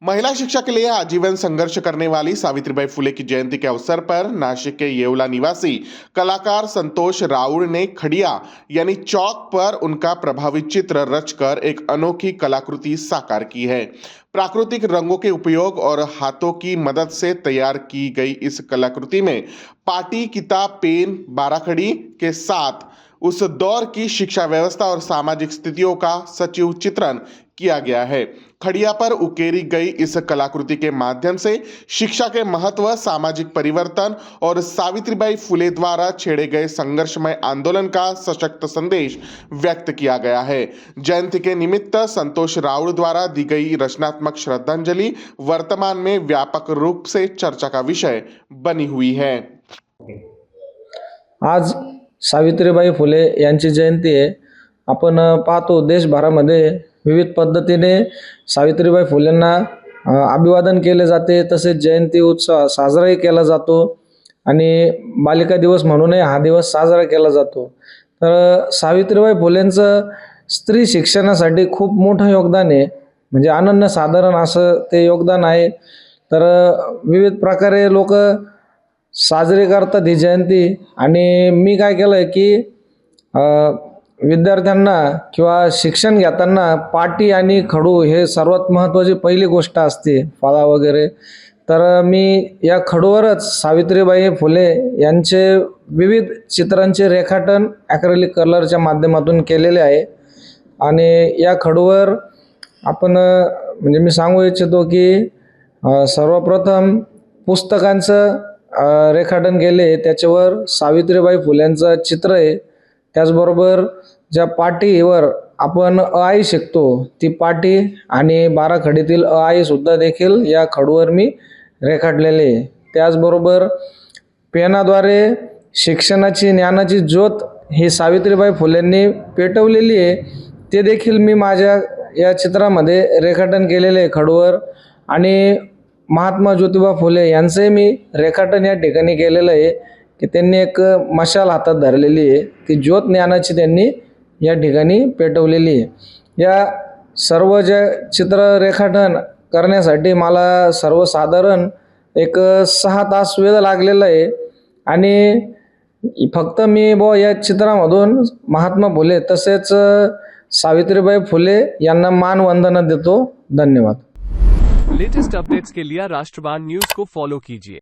महिला शिक्षा के लिए आजीवन संघर्ष करने वाली सावित्रीबाई फुले की जयंती के अवसर पर नासिक के येवला निवासी कलाकार संतोष राउड़ ने खड़िया यानी चौक पर उनका प्रभावी चित्र रचकर एक अनोखी कलाकृति साकार की है। प्राकृतिक रंगों के उपयोग और हाथों की मदद से तैयार की गई इस कलाकृति में पाटी, किताब, पेन, बाराखड़ी के साथ उस दौर की शिक्षा व्यवस्था और सामाजिक स्थितियों का सचिव चित्रण किया गया है। खड़िया पर उकेरी गई इस कलाकृति के माध्यम से शिक्षा के महत्व, सामाजिक परिवर्तन और सावित्रीबाई फुले द्वारा छेड़े गए संघर्षमय आंदोलन का सशक्त संदेश व्यक्त किया गया है। जयंती के निमित्त संतोष राउड़ द्वारा दी गई रचनात्मक श्रद्धांजलि वर्तमान में व्यापक रूप से चर्चा का विषय बनी हुई है। आज सावित्रीबाई फुले यांची जयंती आहे। आपण पाहतो देशभरामध्ये विविध पद्धतीने सावित्रीबाई फुलेंना अभिवादन केले जाते, तसेच जयंती उत्सव साजराही केला जातो आणि बालिका दिवस म्हणूनही हा दिवस साजरा केला जातो। तर सावित्रीबाई फुलेंचं स्त्री शिक्षणासाठी खूप मोठं योगदान आहे, म्हणजे अनन्यसाधारण असं ते योगदान आहे। तर विविध प्रकारे लोक साजरी करतात ही जयंती आणि मी काय केलंय की विद्यार्थ्यांना किंवा शिक्षण घेताना पाटी आणि खडू हे सर्वात महत्त्वाची पहिली गोष्ट असते, फळा वगैरे। तर मी या खडूवरच सावित्रीबाई फुले यांचे विविध चित्रांचे रेखाटन ॲक्रेलिक कलरच्या माध्यमातून केलेले आहे आणि या खडूवर आपण म्हणजे मी सांगू इच्छितो की सर्वप्रथम पुस्तकांचं रेखाटन केले, त्याच्यावर सावित्रीबाई फुलेंचं चित्र आहे। त्याचबरोबर ज्या पाटीवर आपण आई शिकतो ती पाटी आणि बाराखडीतील आई सुद्धा देखील या खडूवर मी रेखाटलेले आहे। त्याचबरोबर पेनाद्वारे शिक्षणाची, ज्ञानाची ज्योत ही सावित्रीबाई फुलेंनी पेटवलेली आहे, ते देखील मी माझ्या या चित्रामध्ये रेखाटन केलेले आहे खडूवर। आणि महात्मा ज्योतिबा फुले यांचे मी रेखाटन या ठिकाणी केलेलं आहे की त्यांनी एक मशाल हातात धरलेली आहे, ती ज्योत ज्ञानाची त्यांनी या ठिकाणी पेटवलेली आहे। या सर्व जे चित्र रेखाटन करण्यासाठी मला सर्वसाधारण एक 6 तास वेळ लागलेला आहे आणि फक्त मी या चित्रामधून महात्मा फुले तसेच सावित्रीबाई फुले यांना मानवंदना देतो। धन्यवाद। लेटेस्ट अपडेट्स के लिए राष्ट्रवाद न्यूज को फॉलो कीजिए।